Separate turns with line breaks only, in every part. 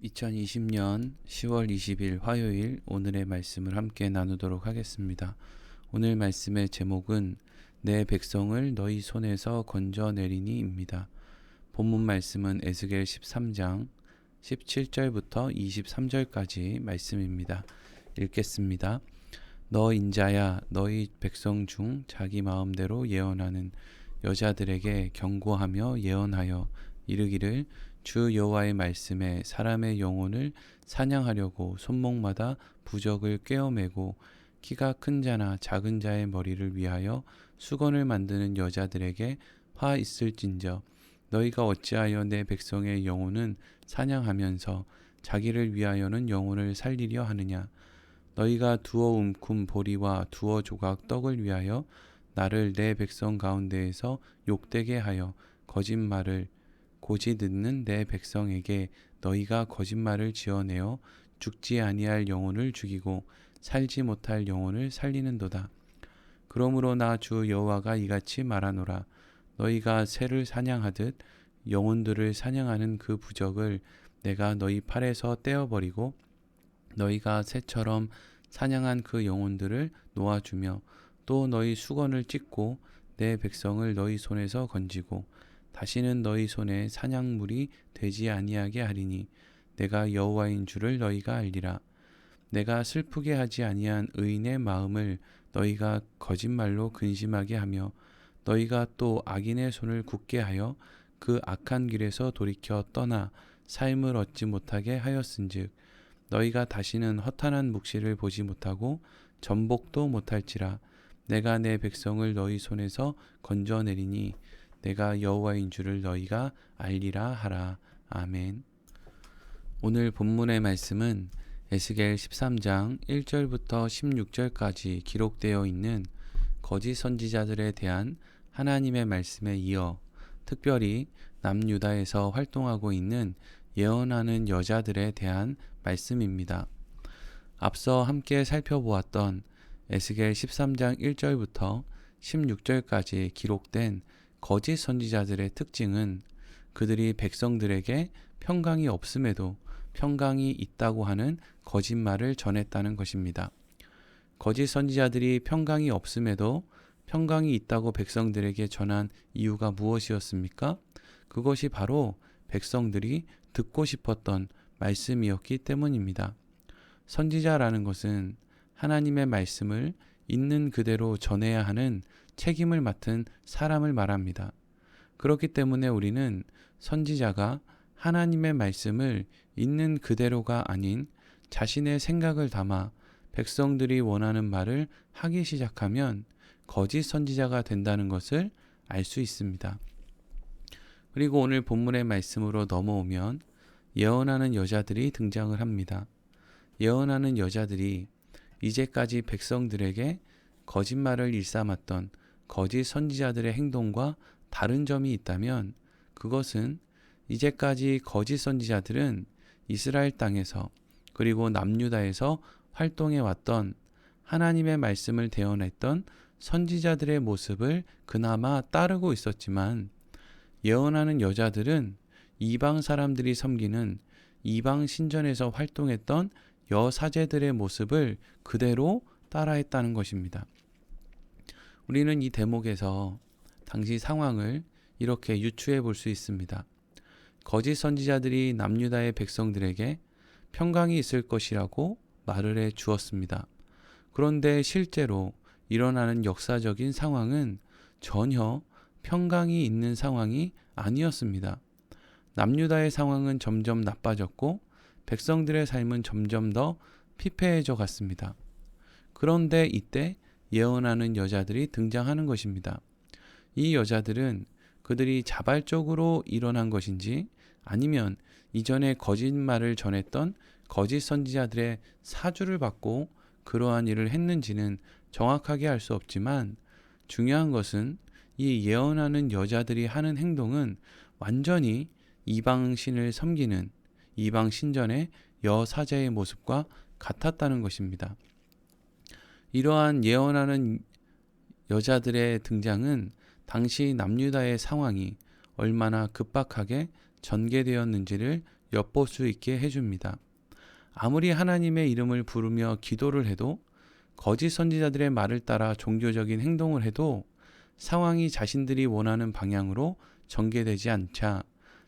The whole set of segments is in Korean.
2020년 10월 20일 화요일 오늘의 말씀을 함께 나누도록 하겠습니다. 오늘 말씀의 제목은 내 백성을 너희 손에서 건져내리니입니다. 본문 말씀은 에스겔 13장 17절부터 23절까지 말씀입니다. 읽겠습니다. 너 인자야, 너희 백성 중 자기 마음대로 예언하는 여자들에게 경고하며 예언하여 이르기를 주 여호와의 말씀에 사람의 영혼을 사냥하려고 손목마다 부적을 꿰어매고 키가 큰 자나 작은 자의 머리를 위하여 수건을 만드는 여자들에게 화 있을진저 너희가 어찌하여 내 백성의 영혼은 사냥하면서 자기를 위하여는 영혼을 살리려 하느냐. 너희가 두어 움큼 보리와 두어 조각 떡을 위하여 나를 내 백성 가운데에서 욕되게 하여 거짓말을 고지 듣는 내 백성에게 너희가 거짓말을 지어내어 죽지 아니할 영혼을 죽이고 살지 못할 영혼을 살리는도다. 그러므로 나 주 여호와가 이같이 말하노라. 너희가 새를 사냥하듯 영혼들을 사냥하는 그 부적을 내가 너희 팔에서 떼어버리고 너희가 새처럼 사냥한 그 영혼들을 놓아주며 또 너희 수건을 찢고 내 백성을 너희 손에서 건지고 다시는 너희 손에 사냥물이 되지 아니하게 하리니 내가 여호와인 줄을 너희가 알리라. 내가 슬프게 하지 아니한 의인의 마음을 너희가 거짓말로 근심하게 하며 너희가 또 악인의 손을 굳게 하여 그 악한 길에서 돌이켜 떠나 삶을 얻지 못하게 하였은즉 너희가 다시는 허탄한 묵시를 보지 못하고 전복도 못할지라. 내가 내 백성을 너희 손에서 건져내리니 내가 여호와인 줄을 너희가 알리라 하라. 아멘. 오늘 본문의 말씀은 에스겔 13장 1절부터 16절까지 기록되어 있는 거짓 선지자들에 대한 하나님의 말씀에 이어 특별히 남유다에서 활동하고 있는 예언하는 여자들에 대한 말씀입니다. 앞서 함께 살펴보았던 에스겔 13장 1절부터 16절까지 기록된 거짓 선지자들의 특징은 그들이 백성들에게 평강이 없음에도 평강이 있다고 하는 거짓말을 전했다는 것입니다. 거짓 선지자들이 평강이 없음에도 평강이 있다고 백성들에게 전한 이유가 무엇이었습니까? 그것이 바로 백성들이 듣고 싶었던 말씀이었기 때문입니다. 선지자라는 것은 하나님의 말씀을 있는 그대로 전해야 하는 책임을 맡은 사람을 말합니다. 그렇기 때문에 우리는 선지자가 하나님의 말씀을 있는 그대로가 아닌 자신의 생각을 담아 백성들이 원하는 말을 하기 시작하면 거짓 선지자가 된다는 것을 알 수 있습니다. 그리고 오늘 본문의 말씀으로 넘어오면 예언하는 여자들이 등장을 합니다. 예언하는 여자들이 이제까지 백성들에게 거짓말을 일삼았던 거짓 선지자들의 행동과 다른 점이 있다면 그것은 이제까지 거짓 선지자들은 이스라엘 땅에서 그리고 남유다에서 활동해 왔던 하나님의 말씀을 대언했던 선지자들의 모습을 그나마 따르고 있었지만 예언하는 여자들은 이방 사람들이 섬기는 이방 신전에서 활동했던 여사제들의 모습을 그대로 따라했다는 것입니다. 우리는 이 대목에서 당시 상황을 이렇게 유추해 볼 수 있습니다. 거짓 선지자들이 남유다의 백성들에게 평강이 있을 것이라고 말을 해 주었습니다. 그런데 실제로 일어나는 역사적인 상황은 전혀 평강이 있는 상황이 아니었습니다. 남유다의 상황은 점점 나빠졌고 백성들의 삶은 점점 더 피폐해져 갔습니다. 그런데 이때 예언하는 여자들이 등장하는 것입니다. 이 여자들은 그들이 자발적으로 일어난 것인지 아니면 이전에 거짓말을 전했던 거짓 선지자들의 사주를 받고 그러한 일을 했는지는 정확하게 알 수 없지만 중요한 것은 이 예언하는 여자들이 하는 행동은 완전히 이방신을 섬기는 이방 신전의 여사제의 모습과 같았다는 것입니다. 이러한 예언하는 여자들의 등장은 당시 남유다의 상황이 얼마나 급박하게 전개되었는지를 엿볼 수 있게 해줍니다. 아무리 하나님의 이름을 부르며 기도를 해도 거짓 선지자들의 말을 따라 종교적인 행동을 해도 상황이 자신들이 원하는 방향으로 전개되지 않자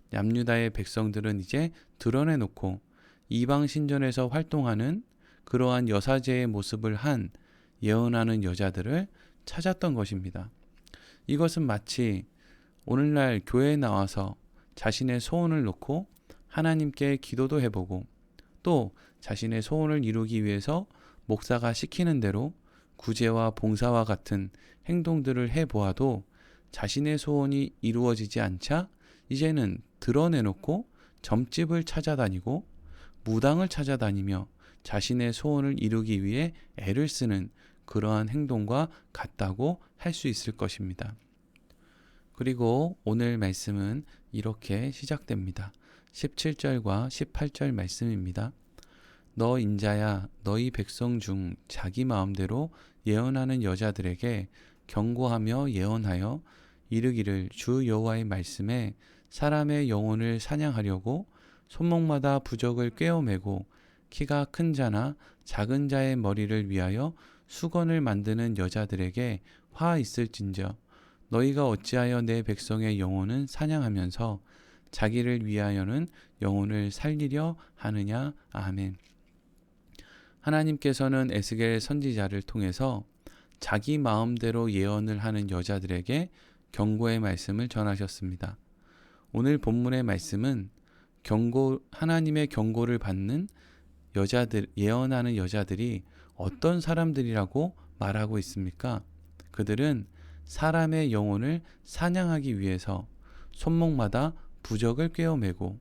남유다의 백성들은 이제 드러내놓고 이방 신전에서 활동하는 그러한 여사제의 모습을 한 예언하는 여자들을 찾았던 것입니다. 이것은 마치 오늘날 교회에 나와서 자신의 소원을 놓고 하나님께 기도도 해보고 또 자신의 소원을 이루기 위해서 목사가 시키는 대로 구제와 봉사와 같은 행동들을 해보아도 자신의 소원이 이루어지지 않자 이제는 드러내놓고 점집을 찾아다니고 무당을 찾아다니며 자신의 소원을 이루기 위해 애를 쓰는 그러한 행동과 같다고 할 수 있을 것입니다. 그리고 오늘 말씀은 이렇게 시작됩니다. 17절과 18절 말씀입니다. 너 인자야 너희 백성 중 자기 마음대로 예언하는 여자들에게 경고하며 예언하여 이르기를 주 여호와의 말씀에 사람의 영혼을 사냥하려고 손목마다 부적을 꿰어매고 키가 큰 자나 작은 자의 머리를 위하여 수건을 만드는 여자들에게 화 있을진저 너희가 어찌하여 내 백성의 영혼은 사냥하면서 자기를 위하여는 영혼을 살리려 하느냐. 아멘. 하나님께서는 에스겔 선지자를 통해서 자기 마음대로 예언을 하는 여자들에게 경고의 말씀을 전하셨습니다. 오늘 본문의 말씀은 하나님의 경고를 받는 여자들, 예언하는 여자들이 어떤 사람들이라고 말하고 있습니까? 그들은 사람의 영혼을 사냥하기 위해서 손목마다 부적을 꿰어매고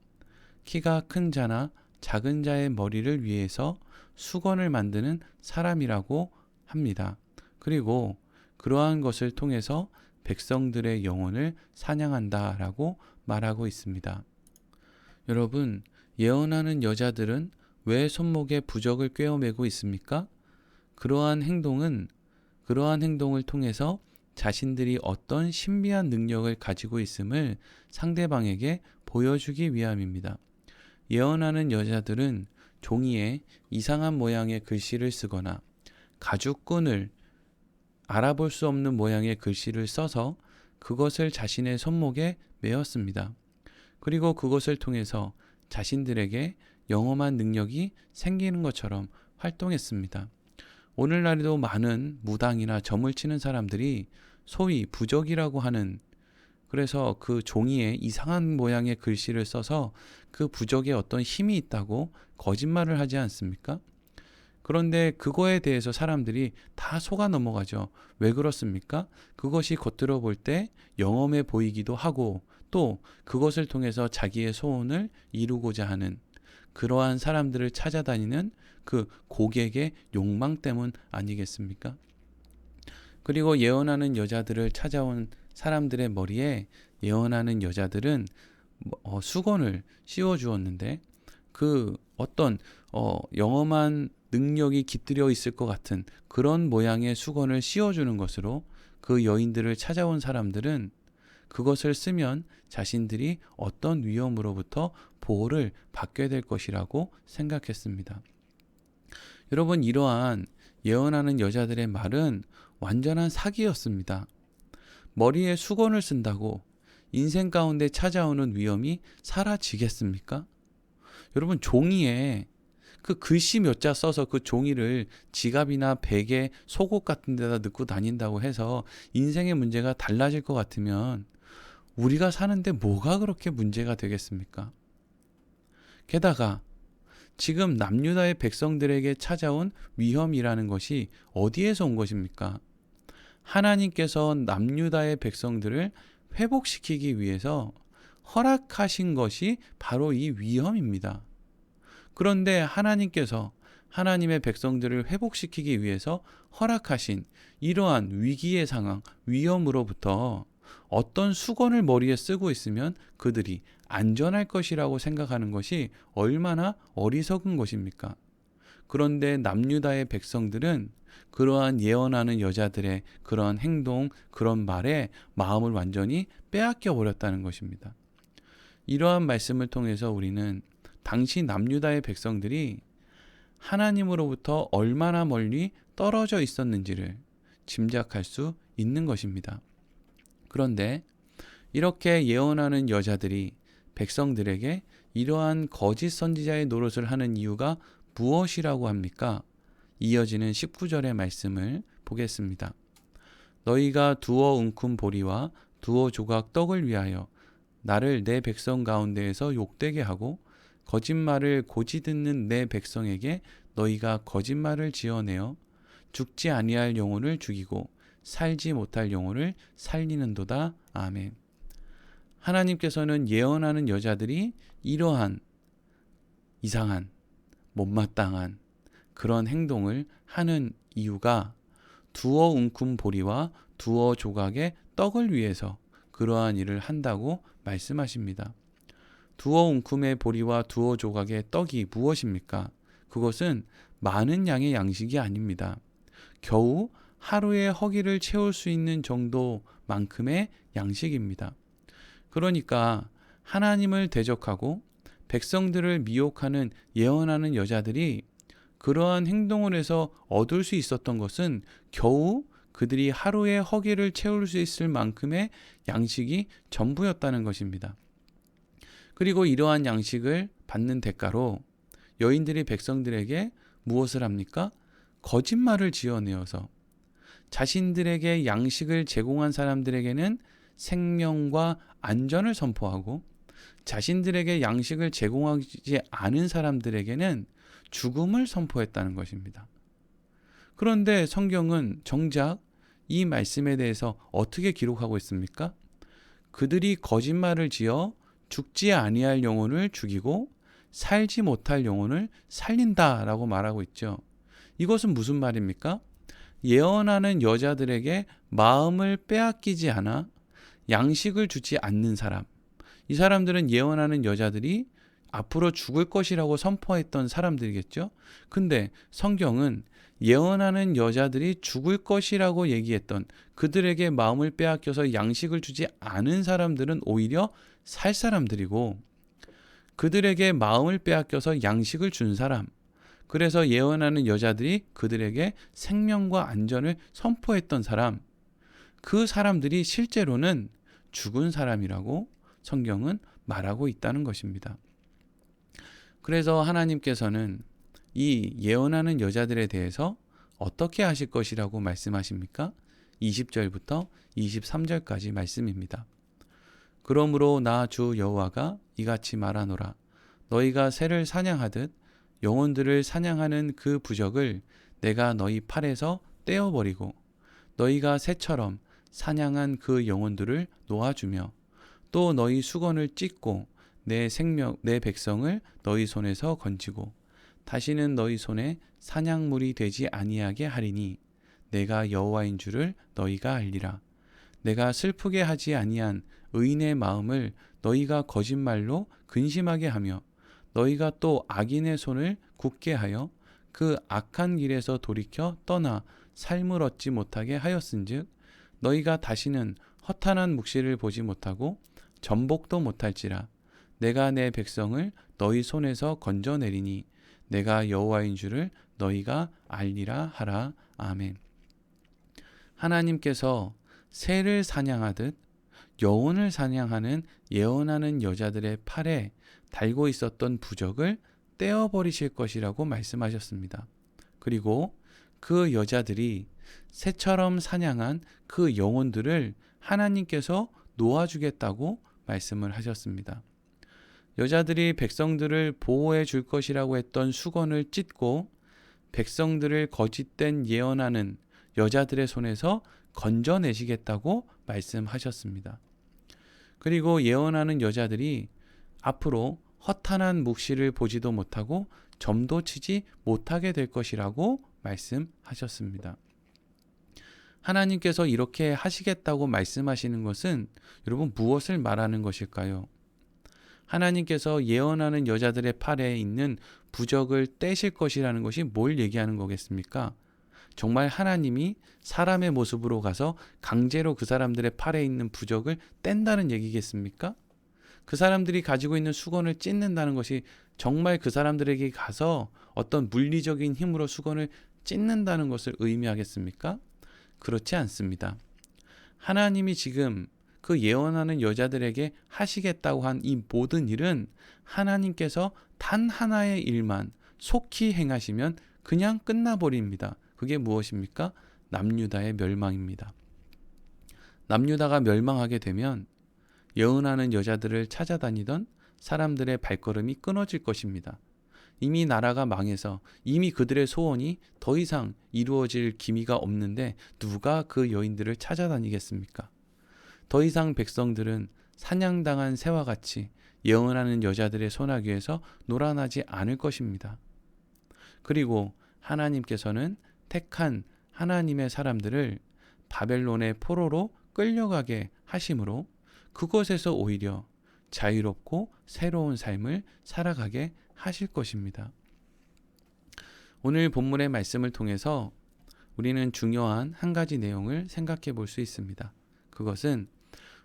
키가 큰 자나 작은 자의 머리를 위해서 수건을 만드는 사람이라고 합니다. 그리고 그러한 것을 통해서 백성들의 영혼을 사냥한다라고 말하고 있습니다. 여러분, 예언하는 여자들은 왜 손목에 부적을 꿰어매고 있습니까? 그러한 행동을 통해서 자신들이 어떤 신비한 능력을 가지고 있음을 상대방에게 보여주기 위함입니다. 예언하는 여자들은 종이에 이상한 모양의 글씨를 쓰거나 가죽끈을 알아볼 수 없는 모양의 글씨를 써서 그것을 자신의 손목에 메었습니다. 그리고 그것을 통해서 자신들에게 영험한 능력이 생기는 것처럼 활동했습니다. 오늘날에도 많은 무당이나 점을 치는 사람들이 소위 부적이라고 하는, 그래서 그 종이에 이상한 모양의 글씨를 써서 그 부적에 어떤 힘이 있다고 거짓말을 하지 않습니까? 그런데 그거에 대해서 사람들이 다 속아 넘어가죠. 왜 그렇습니까? 그것이 겉으로 볼 때 영험해 보이기도 하고 또 그것을 통해서 자기의 소원을 이루고자 하는 그러한 사람들을 찾아다니는 그 고객의 욕망 때문 아니겠습니까? 그리고 예언하는 여자들을 찾아온 사람들의 머리에 예언하는 여자들은 수건을 씌워 주었는데 그 어떤 영험한 능력이 깃들여 있을 것 같은 그런 모양의 수건을 씌워주는 것으로 그 여인들을 찾아온 사람들은 그것을 쓰면 자신들이 어떤 위험으로부터 보호를 받게 될 것이라고 생각했습니다. 여러분, 이러한 예언하는 여자들의 말은 완전한 사기였습니다. 머리에 수건을 쓴다고 인생 가운데 찾아오는 위험이 사라지겠습니까? 여러분, 종이에 그 글씨 몇 자 써서 그 종이를 지갑이나 베개, 속옷 같은 데다 넣고 다닌다고 해서 인생의 문제가 달라질 것 같으면 우리가 사는데 뭐가 그렇게 문제가 되겠습니까? 게다가 지금 남유다의 백성들에게 찾아온 위험이라는 것이 어디에서 온 것입니까? 하나님께서 남유다의 백성들을 회복시키기 위해서 허락하신 것이 바로 이 위험입니다. 그런데 하나님께서 하나님의 백성들을 회복시키기 위해서 허락하신 이러한 위기의 상황, 위험으로부터 어떤 수건을 머리에 쓰고 있으면 그들이 안전할 것이라고 생각하는 것이 얼마나 어리석은 것입니까? 그런데 남유다의 백성들은 그러한 예언하는 여자들의 그러한 행동, 그런 말에 마음을 완전히 빼앗겨 버렸다는 것입니다. 이러한 말씀을 통해서 우리는 당시 남유다의 백성들이 하나님으로부터 얼마나 멀리 떨어져 있었는지를 짐작할 수 있는 것입니다. 그런데 이렇게 예언하는 여자들이 백성들에게 이러한 거짓 선지자의 노릇을 하는 이유가 무엇이라고 합니까? 이어지는 19절의 말씀을 보겠습니다. 너희가 두어 웅큼 보리와 두어 조각 떡을 위하여 나를 내 백성 가운데에서 욕되게 하고 거짓말을 고지 듣는 내 백성에게 너희가 거짓말을 지어내어 죽지 아니할 영혼을 죽이고 살지 못할 영혼을 살리는도다. 아멘. 하나님께서는 예언하는 여자들이 이러한 이상한 못마땅한 그런 행동을 하는 이유가 두어 웅큼 보리와 두어 조각의 떡을 위해서 그러한 일을 한다고 말씀하십니다. 두어 웅큼의 보리와 두어 조각의 떡이 무엇입니까? 그것은 많은 양의 양식이 아닙니다. 겨우 하루의 허기를 채울 수 있는 정도만큼의 양식입니다. 그러니까 하나님을 대적하고 백성들을 미혹하는 예언하는 여자들이 그러한 행동을 해서 얻을 수 있었던 것은 겨우 그들이 하루의 허기를 채울 수 있을 만큼의 양식이 전부였다는 것입니다. 그리고 이러한 양식을 받는 대가로 여인들이 백성들에게 무엇을 합니까? 거짓말을 지어내어서 자신들에게 양식을 제공한 사람들에게는 생명과 안전을 선포하고 자신들에게 양식을 제공하지 않은 사람들에게는 죽음을 선포했다는 것입니다. 그런데 성경은 정작 이 말씀에 대해서 어떻게 기록하고 있습니까? 그들이 거짓말을 지어 죽지 아니할 영혼을 죽이고 살지 못할 영혼을 살린다라고 말하고 있죠. 이것은 무슨 말입니까? 예언하는 여자들에게 마음을 빼앗기지 않아 양식을 주지 않는 사람, 이 사람들은 예언하는 여자들이 앞으로 죽을 것이라고 선포했던 사람들이겠죠. 근데 성경은 예언하는 여자들이 죽을 것이라고 얘기했던 그들에게 마음을 빼앗겨서 양식을 주지 않은 사람들은 오히려 살 사람들이고, 그들에게 마음을 빼앗겨서 양식을 준 사람, 그래서 예언하는 여자들이 그들에게 생명과 안전을 선포했던 사람, 그 사람들이 실제로는 죽은 사람이라고 성경은 말하고 있다는 것입니다. 그래서 하나님께서는 이 예언하는 여자들에 대해서 어떻게 하실 것이라고 말씀하십니까? 20절부터 23절까지 말씀입니다. 그러므로 나 주 여호와가 이같이 말하노라. 너희가 새를 사냥하듯 영혼들을 사냥하는 그 부적을 내가 너희 팔에서 떼어버리고 너희가 새처럼 사냥한 그 영혼들을 놓아주며 또 너희 수건을 찢고 내 백성을 너희 손에서 건지고 다시는 너희 손에 사냥물이 되지 아니하게 하리니 내가 여호와인 줄을 너희가 알리라. 내가 슬프게 하지 아니한 의인의 마음을 너희가 거짓말로 근심하게 하며 너희가 또 악인의 손을 굳게 하여 그 악한 길에서 돌이켜 떠나 삶을 얻지 못하게 하였은즉 너희가 다시는 허탄한 묵시를 보지 못하고 전복도 못할지라. 내가 내 백성을 너희 손에서 건져내리니 내가 여호와인 줄을 너희가 알리라 하라. 아멘. 하나님께서 새를 사냥하듯 영혼을 사냥하는 예언하는 여자들의 팔에 달고 있었던 부적을 떼어버리실 것이라고 말씀하셨습니다. 그리고 그 여자들이 새처럼 사냥한 그 영혼들을 하나님께서 놓아주겠다고 말씀을 하셨습니다. 여자들이 백성들을 보호해 줄 것이라고 했던 수건을 찢고 백성들을 거짓된 예언하는 여자들의 손에서 건져내시겠다고 말씀하셨습니다. 그리고 예언하는 여자들이 앞으로 허탄한 묵시를 보지도 못하고 점도 치지 못하게 될 것이라고 말씀하셨습니다. 하나님께서 이렇게 하시겠다고 말씀하시는 것은 여러분 무엇을 말하는 것일까요? 하나님께서 예언하는 여자들의 팔에 있는 부적을 떼실 것이라는 것이 뭘 얘기하는 거겠습니까? 정말 하나님이 사람의 모습으로 가서 강제로 그 사람들의 팔에 있는 부적을 뗀다는 얘기겠습니까? 그 사람들이 가지고 있는 수건을 찢는다는 것이 정말 그 사람들에게 가서 어떤 물리적인 힘으로 수건을 찢는다는 것을 의미하겠습니까? 그렇지 않습니다. 하나님이 지금 그 예언하는 여자들에게 하시겠다고 한 이 모든 일은 하나님께서 단 하나의 일만 속히 행하시면 그냥 끝나버립니다. 그게 무엇입니까? 남유다의 멸망입니다. 남유다가 멸망하게 되면 예언하는 여자들을 찾아다니던 사람들의 발걸음이 끊어질 것입니다. 이미 나라가 망해서 이미 그들의 소원이 더 이상 이루어질 기미가 없는데 누가 그 여인들을 찾아다니겠습니까? 더 이상 백성들은 사냥당한 새와 같이 예언하는 여자들의 소나기에서 놀아나지 않을 것입니다. 그리고 하나님께서는 택한 하나님의 사람들을 바벨론의 포로로 끌려가게 하심으로 그곳에서 오히려 자유롭고 새로운 삶을 살아가게 하실 것입니다. 오늘 본문의 말씀을 통해서 우리는 중요한 한 가지 내용을 생각해 볼 수 있습니다. 그것은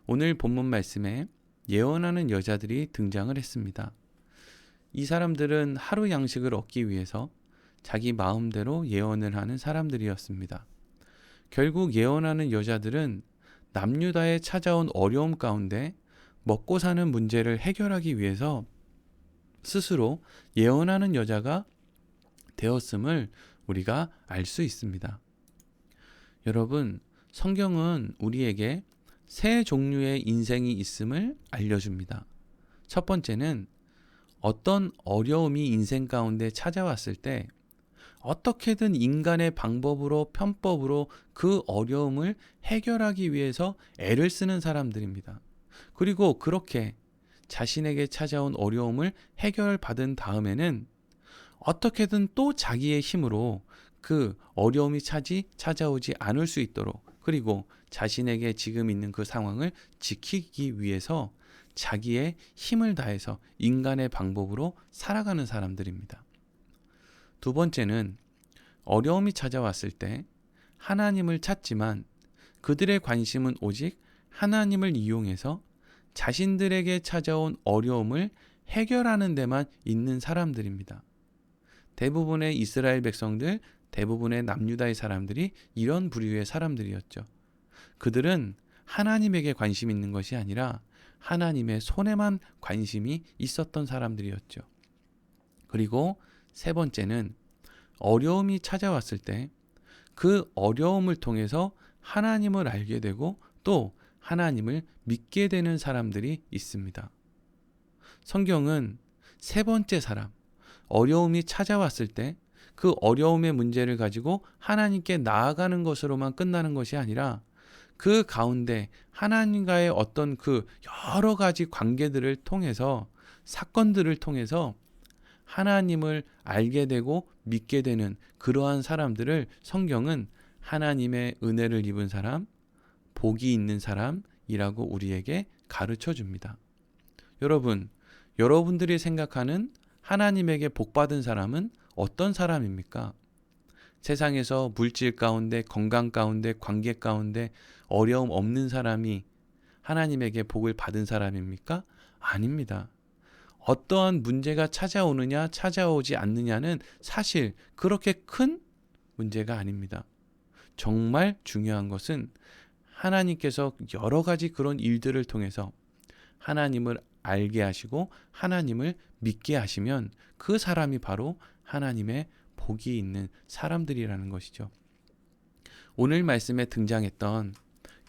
오늘 본문 말씀에 예언하는 여자들이 등장을 했습니다. 이 사람들은 하루 양식을 얻기 위해서 자기 마음대로 예언을 하는 사람들이었습니다. 결국 예언하는 여자들은 남유다에 찾아온 어려움 가운데 먹고 사는 문제를 해결하기 위해서 스스로 예언하는 여자가 되었음을 우리가 알 수 있습니다. 여러분, 성경은 우리에게 세 종류의 인생이 있음을 알려줍니다. 첫 번째는 어떤 어려움이 인생 가운데 찾아왔을 때 어떻게든 인간의 방법으로 편법으로 그 어려움을 해결하기 위해서 애를 쓰는 사람들입니다. 그리고 그렇게 자신에게 찾아온 어려움을 해결받은 다음에는 어떻게든 또 자기의 힘으로 그 어려움이 찾아오지 않을 수 있도록 그리고 자신에게 지금 있는 그 상황을 지키기 위해서 자기의 힘을 다해서 인간의 방법으로 살아가는 사람들입니다. 두 번째는 어려움이 찾아왔을 때 하나님을 찾지만 그들의 관심은 오직 하나님을 이용해서 자신들에게 찾아온 어려움을 해결하는 데만 있는 사람들입니다. 대부분의 이스라엘 백성들, 대부분의 남유다의 사람들이 이런 부류의 사람들이었죠. 그들은 하나님에게 관심 있는 것이 아니라 하나님의 손에만 관심이 있었던 사람들이었죠. 그리고 세 번째는 어려움이 찾아왔을 때 그 어려움을 통해서 하나님을 알게 되고 또 하나님을 믿게 되는 사람들이 있습니다. 성경은 세 번째 사람, 어려움이 찾아왔을 때 그 어려움의 문제를 가지고 하나님께 나아가는 것으로만 끝나는 것이 아니라 그 가운데 하나님과의 어떤 그 여러 가지 관계들을 통해서 사건들을 통해서 하나님을 알게 되고 믿게 되는 그러한 사람들을 성경은 하나님의 은혜를 입은 사람, 복이 있는 사람이라고 우리에게 가르쳐 줍니다. 여러분, 여러분들이 생각하는 하나님에게 복받은 사람은 어떤 사람입니까? 세상에서 물질 가운데, 건강 가운데, 관계 가운데 어려움 없는 사람이 하나님에게 복을 받은 사람입니까? 아닙니다. 어떠한 문제가 찾아오느냐, 찾아오지 않느냐는 사실 그렇게 큰 문제가 아닙니다. 정말 중요한 것은 하나님께서 여러 가지 그런 일들을 통해서 하나님을 알게 하시고 하나님을 믿게 하시면 그 사람이 바로 하나님의 복이 있는 사람들이라는 것이죠. 오늘 말씀에 등장했던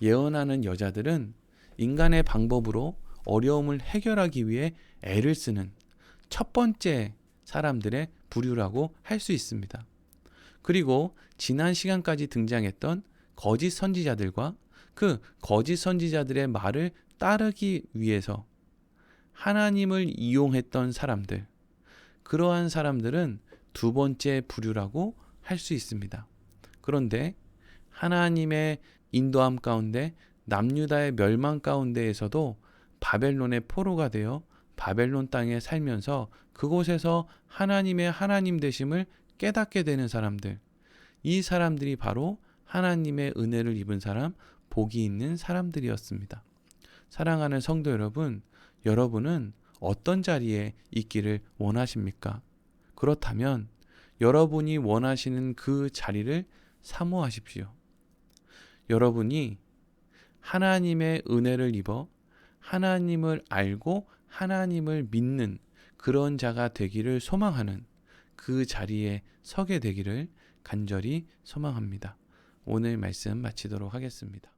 예언하는 여자들은 인간의 방법으로 어려움을 해결하기 위해 애를 쓰는 첫 번째 사람들의 부류라고 할 수 있습니다. 그리고 지난 시간까지 등장했던 거짓 선지자들과 그 거짓 선지자들의 말을 따르기 위해서 하나님을 이용했던 사람들, 그러한 사람들은 두 번째 부류라고 할 수 있습니다. 그런데 하나님의 인도함 가운데 남유다의 멸망 가운데에서도 바벨론의 포로가 되어 바벨론 땅에 살면서 그곳에서 하나님의 하나님 되심을 깨닫게 되는 사람들, 이 사람들이 바로 하나님의 은혜를 입은 사람, 복이 있는 사람들이었습니다. 사랑하는 성도 여러분, 여러분은 어떤 자리에 있기를 원하십니까? 그렇다면 여러분이 원하시는 그 자리를 사모하십시오. 여러분이 하나님의 은혜를 입어 하나님을 알고 하나님을 믿는 그런 자가 되기를 소망하는 그 자리에 서게 되기를 간절히 소망합니다. 오늘 말씀 마치도록 하겠습니다.